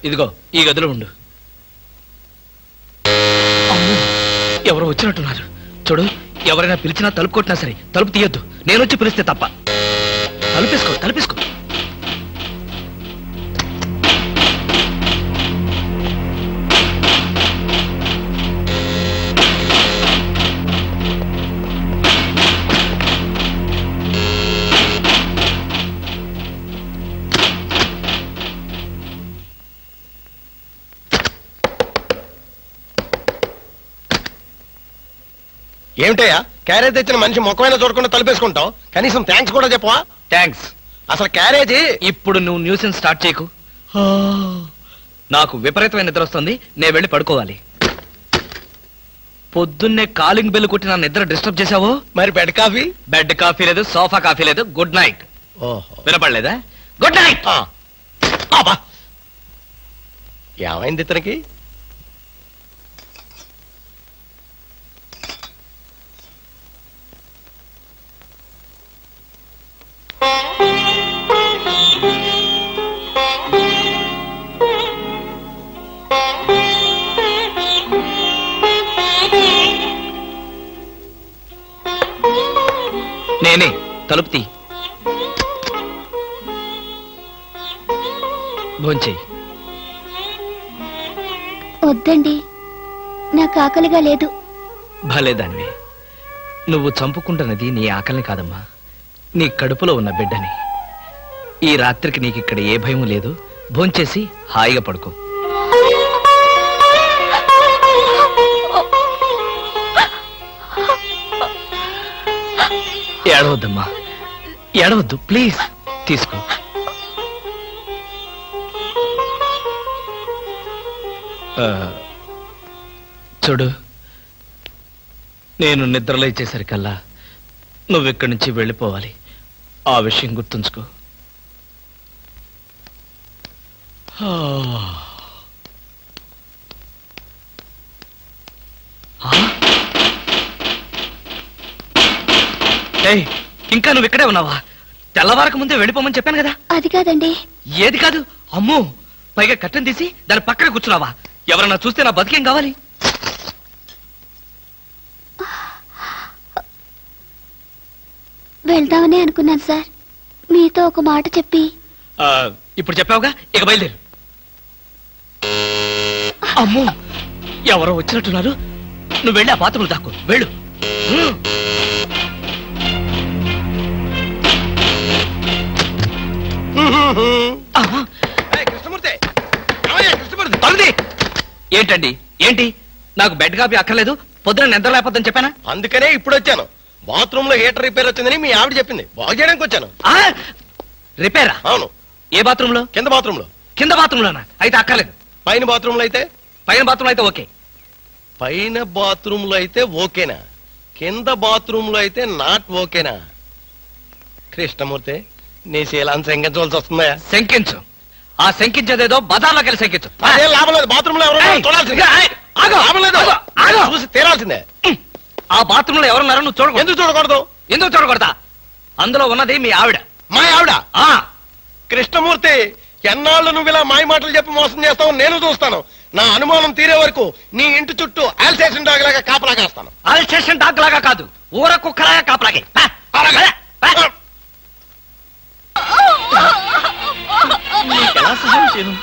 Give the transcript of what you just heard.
ఇదిగో ఈ గదిలో ఉండు. అమ్మో, ఎవరో వచ్చినట్టున్నారు. చూడు, ఎవరైనా పిలిచినా తలుపు కొట్టినా సరే తలుపు తీయొద్దు. నేనొచ్చి పిలిస్తే తప్ప. తలుపేసుకో, తలుపేసుకో. ఏమిటయ్యా, క్యారేజ్ తెచ్చిన మనిషి ముఖమైనా చూడకుండా తలుపేసుకుంటావు? కనీసం థ్యాంక్స్ కూడా చెప్పవా? థ్యాంక్స్. అసలు క్యారేజీ. ఇప్పుడు నువ్వు న్యూసెన్స్ స్టార్ట్ చేయకు. నాకు విపరీతమైన నిద్ర వస్తుంది. నేను వెళ్ళి పడుకోవాలి. పొద్దున్నే కాలింగ్ బెల్ కొట్టి నా నిద్ర డిస్టర్బ్ చేసావు. మరి బెడ్ కాఫీ? బెడ్ కాఫీ లేదు, సోఫా కాఫీ లేదు. Good night. ఓహో, వినపడలేదా? Good night. ఏమైంది ఇతనికి? నేనే. తలుపు తీ. భోంచేయి. వద్దండి, నాకు ఆకలిగా లేదు. భలేదానివి. నువ్వు చంపుకుంటున్నది నీ ఆకలిని కాదమ్మా, నీ కడుపులో ఉన్న బిడ్డని. ఈ రాత్రికి నీకిక్కడ ఏ భయం లేదు. భోంచేసి హాయిగా పడుకో. ఏడవద్దమ్మా, ఏడవద్దు ప్లీజ్. తీసుకో. చూడు, నేను నిద్రలో ఇచ్చేసరికల్లా నువ్వెక్కడి నుంచి వెళ్ళిపోవాలి. ఆ విషయం గుర్తుంచుకో. ఇంకా నువ్వు ఇక్కడే ఉన్నావా? తెల్లవారక ముందే వెళ్ళిపోమని చెప్పాను కదా. అది కాదండి. ఏది కాదు? అమ్మో, పైగా కట్టెను తీసి దాని పక్కన కూర్చున్నావా? ఎవరన్నా చూస్తే నా బతికేం కావాలి? వెళ్దామని అనుకున్నాను సార్, మీతో ఒక మాట చెప్పి. ఇప్పుడు చెప్పావుగా, ఇక బయలుదేరు. అమ్మో, ఎవరో వచ్చినట్టున్నారు. నువ్వు వెళ్ళి ఆ బాత్రూంలో దాక్కో. వెళ్ళు. ఏంటండి? ఏంటి? నాకు బెడ్ కాపీ అక్కర్లేదు, పొద్దున నిద్ర లేకపోద్దని చెప్పానా? అందుకనే ఇప్పుడు వచ్చాను. బాత్రూమ్ లో హీటర్ రిపేర్ వచ్చిందని మీ ఆవిడ చెప్పింది, బాగు చేయడానికి వచ్చాను. రిపేరా? అవును. ఏ బాత్రూమ్ లో? కింద బాత్రూమ్ లో. కింద బాత్రూమ్ లోనా? అయితే అక్కర్లేదు. పైన బాత్రూమ్ లో అయితే? పైన బాత్రూమ్ అయితే ఓకే. పైన బాత్రూమ్ లో అయితే ఓకేనా? కింద బాత్రూమ్ లో అయితే నాట్ ఓకేనా? కృష్ణమూర్తి, నీ శీలాన్ని శంకించవలసి వస్తుందా? శంకించు. ఆ శంకించేదేదో బజార్లోకి వెళ్ళి శంకించు. అదే లాభం లేదు. బాత్రూమ్ లో చూసి తీరాల్సిందే. ఆ బాత్రూమ్ లో ఎవరున్నారో నువ్వు చూడకూడదు. ఎందుకు చూడకూడదు? ఎందుకు చూడకూడదా? అందులో ఉన్నది మీ ఆవిడ. మా ఆవిడ? కృష్ణమూర్తి, ఎన్నాళ్ళు నువ్వు ఇలా మాయ మాటలు చెప్పి మోసం చేస్తావు నేను చూస్తాను. నా అనుమానం తీరే వరకు నీ ఇంటి చుట్టూ ఆల్సేషన్ డాగ్ లాగా కాపలా కాస్తాను. ఆల్సేషన్ డాగ్ లాగా కాదు, ఊర కుక్కలాగా కాపలాగే. ఎలా సహాయం చేయను?